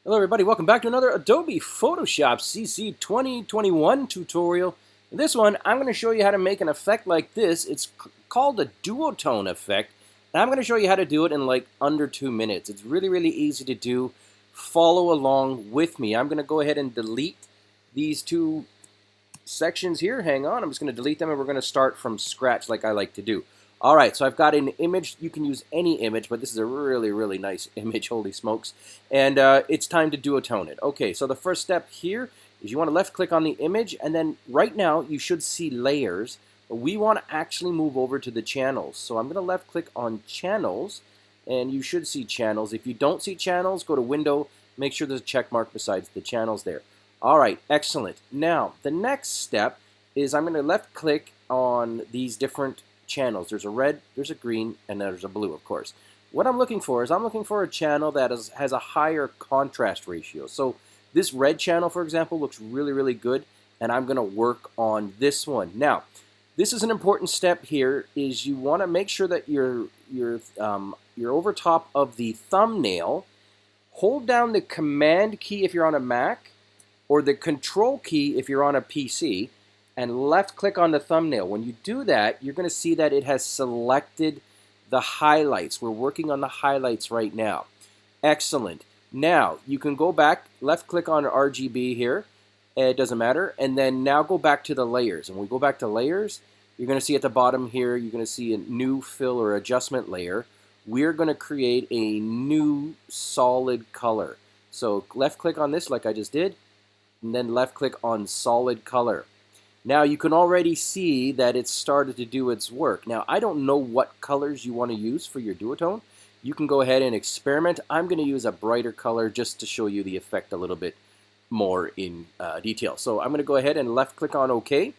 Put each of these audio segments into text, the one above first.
Hello everybody, welcome back to another Adobe Photoshop CC 2021 tutorial. In this one, I'm going to show you how to make an effect like this. It's called a duotone effect, and I'm going to show you how to do it in like under 2 minutes. It's really easy to do. Follow along with me. I'm going to go ahead and delete these two sections here. Hang on, I'm just going to delete them and we're going to start from scratch like I like to do. Alright, so I've got an image. You can use any image, but this is a really nice image, holy smokes. And it's time to duotone it. Okay, so the first step here is you want to left click on the image, and then right now you should see layers. But we want to actually move over to the channels. So I'm going to left click on channels, and you should see channels. If you don't see channels, go to window, make sure there's a check mark besides the channels there. Alright, excellent. Now, the next step is I'm going to left click on these different channels. There's a red, there's a green, and there's a blue, of course. What I'm looking for is I'm looking for a channel that has a higher contrast ratio. So this red channel, for example, looks really good, and I'm going to work on this one. Now, this is an important step here, is you want to make sure that you're over top of the thumbnail. Hold down the Command key if you're on a Mac, or the Control key if you're on a PC, and left click on the thumbnail. When you do that, you're going to see that it has selected the highlights. We're working on the highlights right now. Excellent. Now you can go back, left click on RGB here, it doesn't matter, and then now go back to the layers. And when we go back to layers, you're going to see at the bottom here, you're going to see a new fill or adjustment layer. We're going to create a new solid color. So left click on this like I just did, and then left click on solid color. Now you can already see that it's started to do its work. Now I don't know what colors you want to use for your duotone. You can go ahead and experiment. I'm going to use a brighter color just to show you the effect a little bit more in detail. So I'm going to go ahead and left click on OK.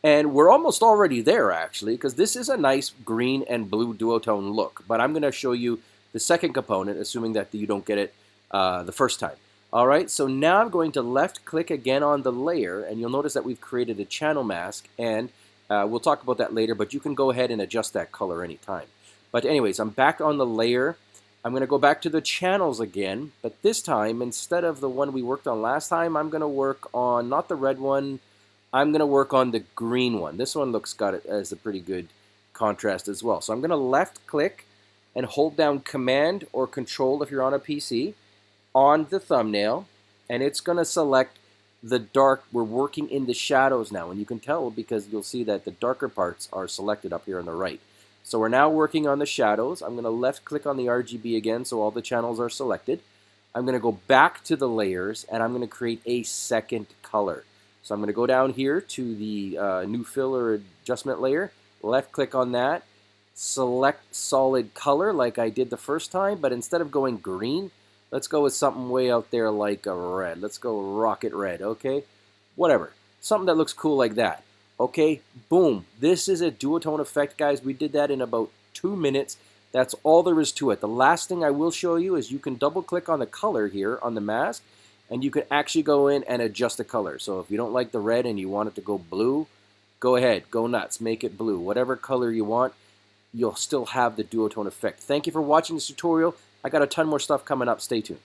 And we're almost already there actually, because this is a nice green and blue duotone look. But I'm going to show you the second component, assuming that you don't get it the first time. Alright, so now I'm going to left click again on the layer, and you'll notice that we've created a channel mask, and we'll talk about that later, but you can go ahead and adjust that color anytime. But anyways, I'm back on the layer. I'm going to go back to the channels again, but this time, instead of the one we worked on last time, I'm going to work on, not the red one, I'm going to work on the green one. This one got it as a pretty good contrast as well. So I'm going to left click and hold down Command or Control if you're on a PC on the thumbnail, and it's going to select the dark. We're working in the shadows now, and you can tell because you'll see that the darker parts are selected up here on the right. So we're now working on the shadows. I'm going to left click on the RGB again so all the channels are selected. I'm going to go back to the layers, and I'm going to create a second color. So I'm going to go down here to the new fill or adjustment layer, left click on that, select solid color like I did the first time, but instead of going green, let's go with something way out there like a red. Let's go rocket red, okay? Whatever. Something that looks cool like that. Okay, boom. This is a duotone effect, guys. We did that in about 2 minutes. That's all there is to it. The last thing I will show you is you can double click on the color here on the mask, and you can actually go in and adjust the color. So if you don't like the red and you want it to go blue, go ahead, go nuts, make it blue. Whatever color you want, you'll still have the duotone effect. Thank you for watching this tutorial. I got a ton more stuff coming up. Stay tuned.